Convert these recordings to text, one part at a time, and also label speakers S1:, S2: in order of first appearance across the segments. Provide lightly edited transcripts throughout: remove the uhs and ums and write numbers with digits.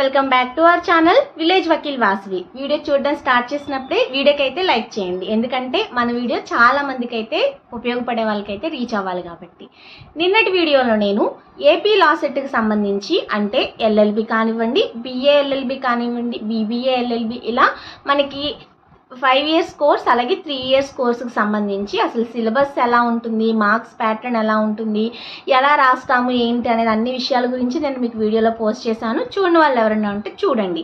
S1: Welcome back to our channel village Vakeel Vasavi. Video చూడడం start చేసినప్పుడే వీడియోకి అయితే లైక్ చేయండి, ఎందుకంటే మన వీడియో చాలా మందికి అయితే ఉపయోగపడే వాళ్ళకైతే రీచ్ అవ్వాలి కాబట్టి. నిన్నటి వీడియోలో నేను ఏపీ లా సెట్కి సంబంధించి అంటే ఎల్ఎల్బి కానివ్వండి, బిఏ ఎల్ఎల్బి కానివ్వండి, బీబీఏ ఎల్ఎల్బి, ఇలా మనకి 5 years కోర్స్ అలాగే 3 years కోర్సుకి సంబంధించి అసలు సిలబస్ ఎలా ఉంటుంది, మార్క్స్ ప్యాటర్న్ ఎలా ఉంటుంది, ఎలా రాస్తాము ఏంటి అనేది అన్ని విషయాల గురించి నేను మీకు వీడియోలో పోస్ట్ చేశాను. చూడని వాళ్ళు ఎవరైనా ఉంటే చూడండి.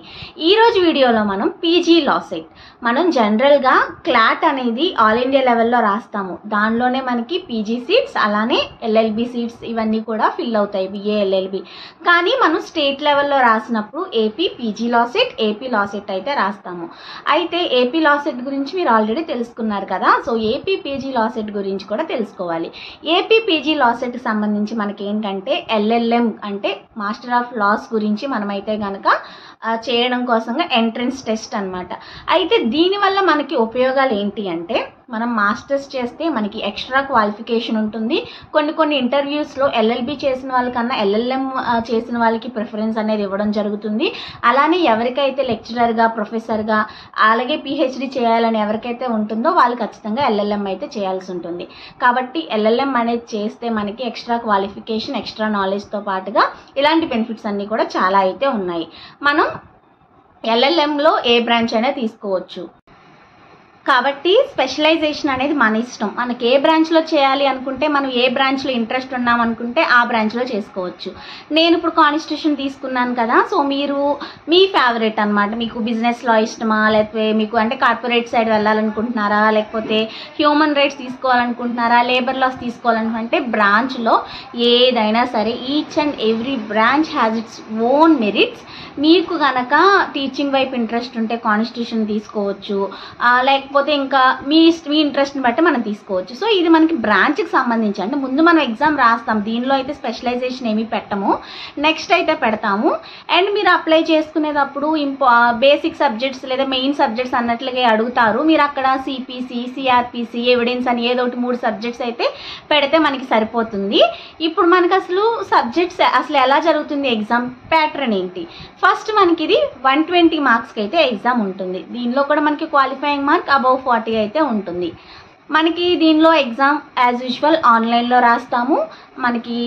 S1: ఈరోజు వీడియోలో మనం పీజీ లా సెట్, మనం జనరల్గా క్లాట్ అనేది ఆల్ ఇండియా లెవెల్లో రాస్తాము. దానిలోనే మనకి పీజీ సీట్స్ అలానే ఎల్ఎల్బి సీట్స్ ఇవన్నీ కూడా ఫిల్ అవుతాయి, బిఏ ఎల్ఎల్బి. కానీ మనం స్టేట్ లెవెల్లో రాసినప్పుడు AP PG law set, AP law set అయితే రాస్తాము. అయితే ఏపీ లా సెట్ గురించి మీరు ఆల్రెడీ తెలుసుకున్నారు కదా, so AP PG law set గురించి కూడా తెలుసుకోవాలి. ఏపీ పీజీ లా సెట్ సంబంధించి మనకి ఏంటంటే ఎల్ఎల్ఎం అంటే మాస్టర్ ఆఫ్ లాస్ గురించి మనమైతే కనుక చేయడం కోసంగా ఎంట్రన్స్ టెస్ట్ అనమాట. అయితే దీనివల్ల మనకి ఉపయోగాలు ఏంటి అంటే, మనం మాస్టర్స్ చేస్తే మనకి ఎక్స్ట్రా క్వాలిఫికేషన్ ఉంటుంది. కొన్ని ఇంటర్వ్యూస్లో ఎల్ఎల్బి చేసిన వాళ్ళకన్నా ఎల్ఎల్ఎం చేసిన వాళ్ళకి ప్రిఫరెన్స్ అనేది ఇవ్వడం జరుగుతుంది. అలానే ఎవరికైతే లెక్చరర్గా, ప్రొఫెసర్గా అలాగే పిహెచ్డి చేయాలని ఎవరికైతే ఉంటుందో వాళ్ళు ఖచ్చితంగా ఎల్ఎల్ఎం అయితే చేయాల్సి ఉంటుంది. కాబట్టి ఎల్ఎల్ఎం అనేది చేస్తే మనకి ఎక్స్ట్రా క్వాలిఫికేషన్, ఎక్స్ట్రా నాలెడ్జ్తో పాటుగా ఇలాంటి బెనిఫిట్స్ అన్నీ కూడా చాలా అయితే ఉన్నాయి. మనం ఎల్ఎల్ఎంలో ఏ బ్రాంచ్ అయినా తీసుకోవచ్చు. కాబట్టి స్పెషలైజేషన్ అనేది మన ఇష్టం. మనకి ఏ బ్రాంచ్లో చేయాలి అనుకుంటే, మనం ఏ బ్రాంచ్లో ఇంట్రెస్ట్ ఉన్నాం అనుకుంటే ఆ బ్రాంచ్లో చేసుకోవచ్చు. నేను ఇప్పుడు కాన్స్టిట్యూషన్ తీసుకున్నాను కదా, సో మీరు మీ ఫేవరెట్ అనమాట. మీకు బిజినెస్ లా ఇష్టమా, లేకపోతే మీకు అంటే కార్పొరేట్ సైడ్ వెళ్ళాలనుకుంటున్నారా, లేకపోతే హ్యూమన్ రైట్స్ తీసుకోవాలనుకుంటున్నారా, లేబర్ లాస్ తీసుకోవాలనుకుంటే బ్రాంచ్లో ఏదైనా సరే each and every branch has its own merits. మీకు కనుక టీచింగ్ వైపు ఇంట్రెస్ట్ ఉంటే కాన్స్టిట్యూషన్ తీసుకోవచ్చు, లేకపోతే ఇంకా మీ ఇంట్రెస్ట్ని బట్టి మనం తీసుకోవచ్చు. సో ఇది మనకి బ్రాంచ్కి సంబంధించి, అంటే ముందు మనం ఎగ్జామ్ రాస్తాం, దీనిలో అయితే స్పెషలైజేషన్ ఏమీ పెట్టము, నెక్స్ట్ అయితే పెడతాము. అండ్ మీరు అప్లై చేసుకునేటప్పుడు బేసిక్ సబ్జెక్ట్స్ లేదా మెయిన్ సబ్జెక్ట్స్ అన్నట్లుగా అడుగుతారు. మీరు అక్కడ సిపిసి, సిఆర్పిసి, ఎవిడెన్స్ అని ఏదో ఒకటి 3 సబ్జెక్ట్స్ అయితే పెడితే మనకి సరిపోతుంది. ఇప్పుడు మనకు అసలు సబ్జెక్ట్స్ అసలు ఎలా జరుగుతుంది, ఎగ్జామ్ ప్యాటర్న్ ఏంటి. ఫస్ట్ మనకి ఇది 120 మార్క్స్కి అయితే ఎగ్జామ్ ఉంటుంది. దీనిలో కూడా మనకి క్వాలిఫైయింగ్ మార్క్ అబౌవ్ 40 అయితే ఉంటుంది. మనకి దీనిలో ఎగ్జామ్ యాజ్ యూజువల్ ఆన్లైన్లో రాస్తాము. మనకి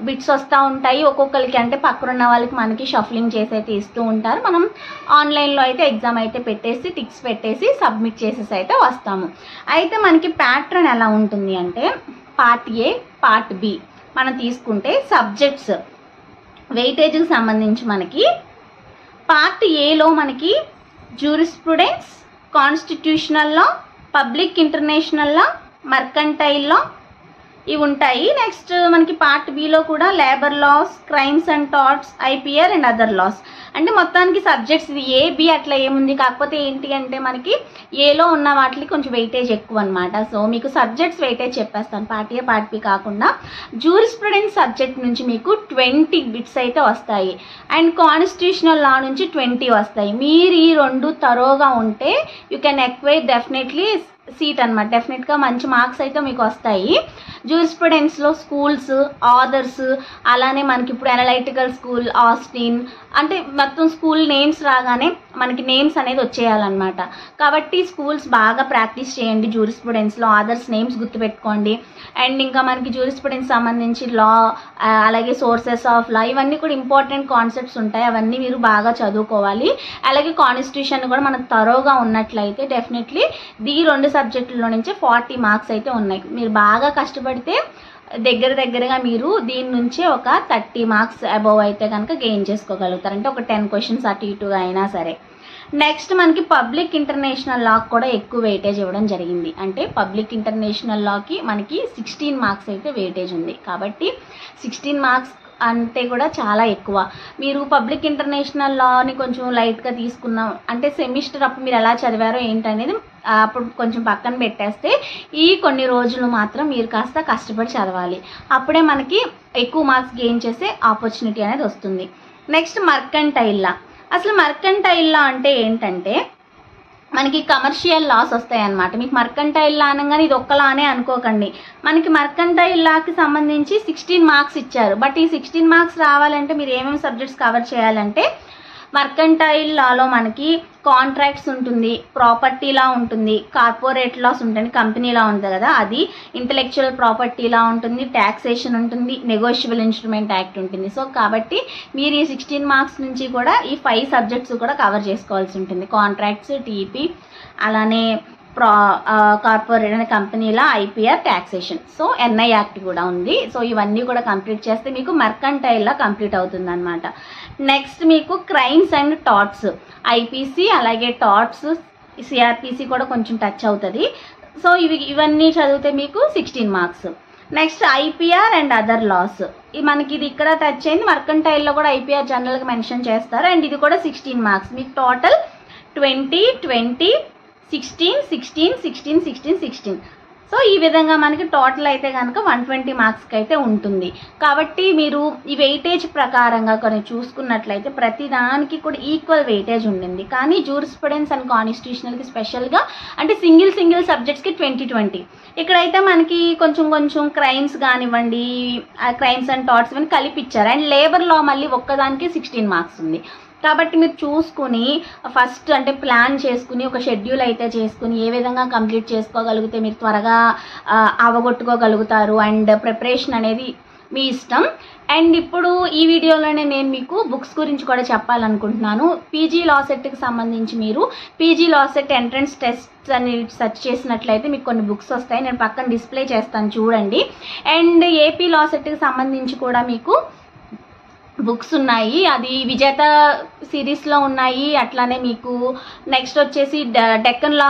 S1: బిట్స్ వస్తూ ఉంటాయి ఒక్కొక్కరికి, అంటే పక్కనున్న వాళ్ళకి మనకి షఫలింగ్ చేసి అయితే ఇస్తూ ఉంటారు. మనం ఆన్లైన్లో అయితే ఎగ్జామ్ అయితే పెట్టేసి టిక్స్ పెట్టేసి సబ్మిట్ చేసేసి అయితే వస్తాము. అయితే మనకి ప్యాటర్న్ ఎలా ఉంటుంది అంటే, పార్ట్ ఏ, పార్ట్ బి మనం తీసుకుంటే సబ్జెక్ట్స్ వెయిటేజ్కి సంబంధించి మనకి పార్ట్ ఏలో మనకి jurisprudence, constitutional law, public international law, mercantile law ఇవి ఉంటాయి. నెక్స్ట్ మనకి పార్ట్ బిలో కూడా labour laws, crimes and torts, IPR and other laws. అంటే మొత్తానికి సబ్జెక్ట్స్ ఇది ఏ బి అట్లా ఏముంది, కాకపోతే ఏంటి అంటే మనకి ఏలో ఉన్న వాటికి కొంచెం వెయిటేజ్ ఎక్కువ అనమాట. సో మీకు సబ్జెక్ట్స్ వెయిటేజ్ చెప్పేస్తాను, పార్ట్ ఏ పార్ట్ బి కాకుండా. జ్యూరిస్ప్రుడెన్స్ సబ్జెక్ట్ నుంచి మీకు 20 బిట్స్ అయితే వస్తాయి, అండ్ కాన్స్టిట్యూషనల్ లా నుంచి 20 వస్తాయి. మీరు ఈ 2 తరోగా ఉంటే you can acquire definitely seat అనమాట. డెఫినెట్గా మంచి మార్క్స్ అయితే మీకు వస్తాయి. జ్యూరిస్ప్రుడెన్స్లో స్కూల్స్, ఆథర్స్, అలానే మనకి ఇప్పుడు అనలైటికల్ స్కూల్, ఆస్టిన్, అంటే మొత్తం స్కూల్ నేమ్స్ రాగానే మనకి నేమ్స్ అనేది వచ్చేయాలన్నమాట. కాబట్టి స్కూల్స్ బాగా ప్రాక్టీస్ చేయండి జ్యూరిస్ప్రుడెన్స్లో, ఆథర్స్ నేమ్స్ గుర్తుపెట్టుకోండి. అండ్ ఇంకా మనకి జ్యూరిస్ప్రుడెన్స్ సంబంధించి లా, అలాగే సోర్సెస్ ఆఫ్ లా, ఇవన్నీ కూడా ఇంపార్టెంట్ కాన్సెప్ట్స్ ఉంటాయి, అవన్నీ మీరు బాగా చదువుకోవాలి. అలాగే కాన్స్టిట్యూషన్ కూడా మనకు తరోగా ఉన్నట్లయితే డెఫినెట్లీ ఈ 2 సబ్జెక్టుల్లో నుంచి 40 మార్క్స్ అయితే ఉన్నాయి. మీరు బాగా కష్టపడితే దగ్గరగా మీరు దీని నుంచే ఒక 30 మార్క్స్ అబోవ్ అయితే కనుక గెయిన్ చేసుకోగలుగుతారు. అంటే ఒక 10 క్వశ్చన్స్ అటు ఇటుగా అయినా సరే. నెక్స్ట్ మనకి పబ్లిక్ ఇంటర్నేషనల్ లాకి కూడా ఎక్కువ వెయిటేజ్ ఇవ్వడం జరిగింది. అంటే పబ్లిక్ ఇంటర్నేషనల్ లాకి మనకి 16 మార్క్స్ అయితే వెయిటేజ్ ఉంది. కాబట్టి 16 మార్క్స్ అంటే కూడా చాలా ఎక్కువ. మీరు పబ్లిక్ ఇంటర్నేషనల్ లాని కొంచెం లైట్గా తీసుకున్నాం అంటే సెమిస్టర్ అప్పుడు మీరు ఎలా చదివారో ఏంటనేది అప్పుడు కొంచెం పక్కన పెట్టేస్తే, ఈ కొన్ని రోజులు మాత్రం మీరు కాస్త కష్టపడి చదవాలి. అప్పుడే మనకి ఎక్కువ మార్క్స్ గెయిన్ చేసే ఆపర్చునిటీ అనేది వస్తుంది. నెక్స్ట్ మర్కంటైల్ లా. అసలు మర్కంటైల్ లా అంటే ఏంటంటే మనకి కమర్షియల్ లాస్ వస్తాయి అన్నమాట. మీకు మర్కంటైల్ లా అనగానే ఇది ఒక్కలానే అనుకోకండి. మనకి మర్కంటైల్ లాకి సంబంధించి 16 మార్క్స్ ఇచ్చారు. బట్ ఈ 16 మార్క్స్ రావాలంటే మీరు ఏమేమి సబ్జెక్ట్స్ కవర్ చేయాలంటే మర్కంటైల్ లాలో మనకి కాంట్రాక్ట్స్ ఉంటుంది, ప్రాపర్టీ లా ఉంటుంది, కార్పొరేట్ లాస్ ఉంటుంది, కంపెనీ లా ఉంటుంది కదా అది, ఇంటలెక్చువల్ ప్రాపర్టీ లా ఉంటుంది, ట్యాక్సేషన్ ఉంటుంది, నెగోషియబుల్ ఇన్స్ట్రుమెంట్ యాక్ట్ ఉంటుంది. సో కాబట్టి మీరు ఈ 16 మార్క్స్ నుంచి కూడా ఈ 5 సబ్జెక్ట్స్ కూడా కవర్ చేసుకోవాల్సి ఉంటుంది. కాంట్రాక్ట్స్, టీపీ, అలానే కార్పొరేట్ అనే కంపెనీలా, IPR, taxation, so NI act కూడా ఉంది. సో ఇవన్నీ కూడా కంప్లీట్ చేస్తే మీకు మర్కంటైల్లా కంప్లీట్ అవుతుంది అనమాట. నెక్స్ట్ మీకు క్రైమ్స్ అండ్ టాట్స్, ఐపీసీ అలాగే టాట్స్, సిఆర్పిసి కూడా కొంచెం టచ్ అవుతుంది. సో ఇవన్నీ చదివితే మీకు 16 marks. Next IPR and other loss, మనకి ఇది ఇక్కడ టచ్ అయింది. మర్కంటైల్లో కూడా ఐపీఆర్ జనరల్గా మెన్షన్ చేస్తారు అండ్ ఇది కూడా 16 మార్క్స్. మీకు టోటల్ 20, 20, 16, 16, 16, 16, 16. సో ఈ విధంగా మనకి టోటల్ అయితే కనుక 120 మార్క్స్కి అయితే ఉంటుంది. కాబట్టి మీరు ఈ వెయిటేజ్ ప్రకారంగా కొన్ని చూసుకున్నట్లయితే ప్రతి దానికి కూడా ఈక్వల్ వెయిటేజ్ ఉండింది. కానీ జూరిస్ప్రుడెన్స్ అండ్ కాన్స్టిట్యూషనల్కి స్పెషల్గా అంటే సింగిల్ సబ్జెక్ట్స్కి 20, 20. ఇక్కడైతే మనకి కొంచెం క్రైమ్స్ కానివ్వండి, క్రైమ్స్ అండ్ టాట్స్ ఇవన్నీ కలిపిచ్చారు. అండ్ లేబర్ లా మళ్ళీ ఒక్కదానికి 16 మార్క్స్ ఉంది. కాబట్టి మీరు చూసుకుని ఫస్ట్ అంటే ప్లాన్ చేసుకుని ఒక షెడ్యూల్ అయితే చేసుకుని ఏ విధంగా కంప్లీట్ చేసుకోగలిగితే మీరు త్వరగా అవగొట్టుకోగలుగుతారు. అండ్ ప్రిపరేషన్ అనేది మీ ఇష్టం. అండ్ ఇప్పుడు ఈ వీడియోలోనే నేను మీకు బుక్స్ గురించి కూడా చెప్పాలనుకుంటున్నాను. పీజీ లా సెట్కి సంబంధించి మీరు PG law set entrance test అని సెర్చ్ చేసినట్లయితే మీకు కొన్ని బుక్స్ వస్తాయి. నేను పక్కన డిస్ప్లే చేస్తాను చూడండి. అండ్ ఏపీ లా సెట్కి సంబంధించి కూడా మీకు బుక్స్ ఉన్నాయి. అది విజేత సిరీస్లో ఉన్నాయి. అట్లానే మీకు నెక్స్ట్ వచ్చేసి డెక్కన్ లా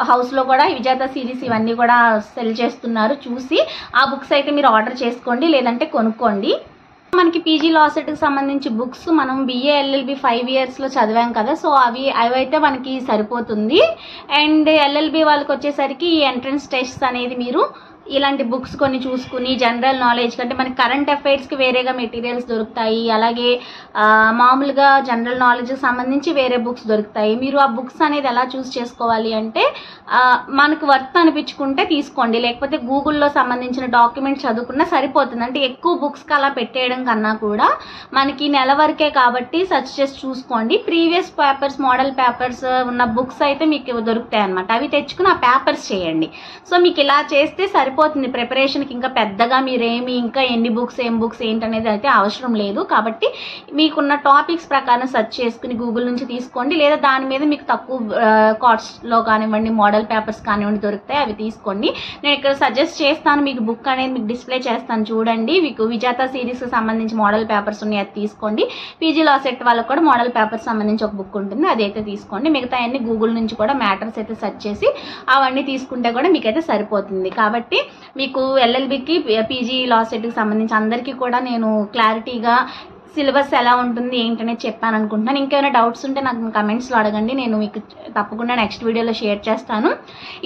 S1: హౌస్లో కూడా విజేత సిరీస్ ఇవన్నీ కూడా సెల్ చేస్తున్నారు. చూసి ఆ బుక్స్ అయితే మీరు ఆర్డర్ చేసుకోండి, లేదంటే కొనుక్కోండి. మనకి పీజీ లా సెట్కి సంబంధించి బుక్స్ మనం బిఏ ఎల్ఎల్బి 5 ఇయర్స్లో చదివాం కదా. సో అవైతే మనకి సరిపోతుంది. అండ్ ఎల్ఎల్బి వాళ్ళకి వచ్చేసరికి ఈ ఎంట్రన్స్ టెస్ట్ అనేది మీరు ఇలాంటి బుక్స్ కొన్ని చూసుకుని జనరల్ నాలెడ్జ్ కంటే మనకి కరెంట్ అఫైర్స్కి వేరేగా మెటీరియల్స్ దొరుకుతాయి. అలాగే మామూలుగా జనరల్ నాలెడ్జ్కి సంబంధించి వేరే బుక్స్ దొరుకుతాయి. మీరు ఆ బుక్స్ అనేది ఎలా చూస్ చేసుకోవాలి అంటే మనకు వర్త్ అనిపించుకుంటే తీసుకోండి, లేకపోతే గూగుల్లో సంబంధించిన డాక్యుమెంట్స్ చదువుకున్నా సరిపోతుంది. అంటే ఎక్కువ బుక్స్కి అలా పెట్టేయడం కన్నా కూడా మనకి నెల వరకే కాబట్టి సెర్చ్ చేసి చూసుకోండి. ప్రీవియస్ పేపర్స్, మోడల్ పేపర్స్ ఉన్న బుక్స్ అయితే మీకు దొరుకుతాయి అన్నమాట. అవి తెచ్చుకుని ఆ పేపర్స్ చేయండి. సో మీకు ఇలా చేస్తే సరిపోతుంది ప్రిపరేషన్కి. ఇంకా పెద్దగా మీరేమి ఇంకా ఎన్ని బుక్స్ ఏం బుక్స్ ఏంటనేది అయితే అవసరం లేదు. కాబట్టి మీకున్న టాపిక్స్ ప్రకారం సెర్చ్ చేసుకుని గూగుల్ నుంచి తీసుకోండి, లేదా దాని మీద మీకు తక్కువ కాస్ట్లో కానివ్వండి మోడల్ పేపర్స్ కానివ్వండి దొరుకుతాయి, అవి తీసుకోండి. నేను ఇక్కడ సజెస్ట్ చేస్తాను, మీకు బుక్ అనేది మీకు డిస్ప్లే చేస్తాను చూడండి. మీకు విజేత సిరీస్కి సంబంధించి మోడల్ పేపర్స్ ఉన్నాయి, అది తీసుకోండి. పీజీ లా సెట్ వాళ్ళకి కూడా మోడల్ పేపర్స్ సంబంధించి ఒక బుక్ ఉంటుంది, అదైతే తీసుకోండి. మిగతా అన్ని గూగుల్ నుంచి కూడా మ్యాటర్స్ అయితే సెర్చ్ చేసి అవన్నీ తీసుకుంటే కూడా మీకైతే సరిపోతుంది. కాబట్టి మీకు ఎల్ఎల్బికి పీజీ లా సెట్కి సంబంధించి అందరికీ కూడా నేను క్లారిటీగా సిలబస్ ఎలా ఉంటుంది ఏంటనేది చెప్పాను అనుకుంటున్నాను. ఇంకేమైనా డౌట్స్ ఉంటే నాకు కమెంట్స్లో అడగండి, నేను మీకు తప్పకుండా నెక్స్ట్ వీడియోలో షేర్ చేస్తాను.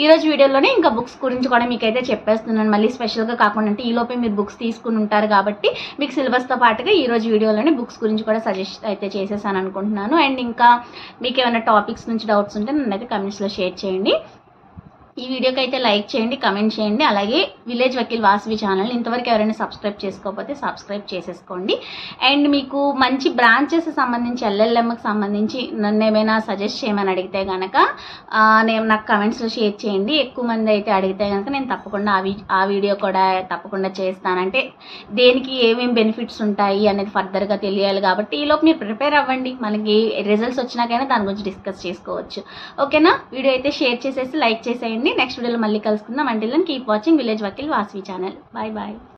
S1: ఈరోజు వీడియోలోనే ఇంకా బుక్స్ గురించి కూడా మీకైతే చెప్పేస్తున్నాను, మళ్ళీ స్పెషల్గా కాకుండా. అంటే ఈలోపే మీరు బుక్స్ తీసుకుని ఉంటారు కాబట్టి మీకు సిలబస్తో పాటుగా ఈరోజు వీడియోలోనే బుక్స్ గురించి కూడా సజెస్ట్ అయితే చేసేసాను అనుకుంటున్నాను. అండ్ ఇంకా మీకు ఏమైనా టాపిక్స్ నుంచి డౌట్స్ ఉంటే నన్నైతే కమెంట్స్లో షేర్ చేయండి. ఈ వీడియోకి అయితే లైక్ చేయండి, కమెంట్ చేయండి. అలాగే విలేజ్ వకీల్ వాసవి ఛానల్ ఇంతవరకు ఎవరైనా సబ్స్క్రైబ్ చేసుకోకపోతే సబ్స్క్రైబ్ చేసేసుకోండి. అండ్ మీకు మంచి బ్రాంచెస్ సంబంధించి ఎల్ఎల్ఎంకి సంబంధించి నన్ను ఏమైనా సజెస్ట్ చేయమని అడిగితే కనుక నేను నాకు కమెంట్స్లో షేర్ చేయండి. ఎక్కువ మంది అయితే అడిగితే కనుక నేను తప్పకుండా ఆ వీడియో కూడా తప్పకుండా చేస్తాను. అంటే దేనికి ఏమేమి బెనిఫిట్స్ ఉంటాయి అనేది ఫర్దర్గా తెలియాలి కాబట్టి ఈలోపు మీరు ప్రిపేర్ అవ్వండి. మనకి రిజల్ట్స్ వచ్చినాకైనా దాని గురించి డిస్కస్ చేసుకోవచ్చు. ఓకేనా? వీడియో అయితే షేర్ చేసేసి లైక్ చేసేయండి. నెక్స్ట్ వీడియోలో మళ్ళీ కలుసుకుందాం. Until then keep watching village Vakeel Vasavi channel. Bye bye.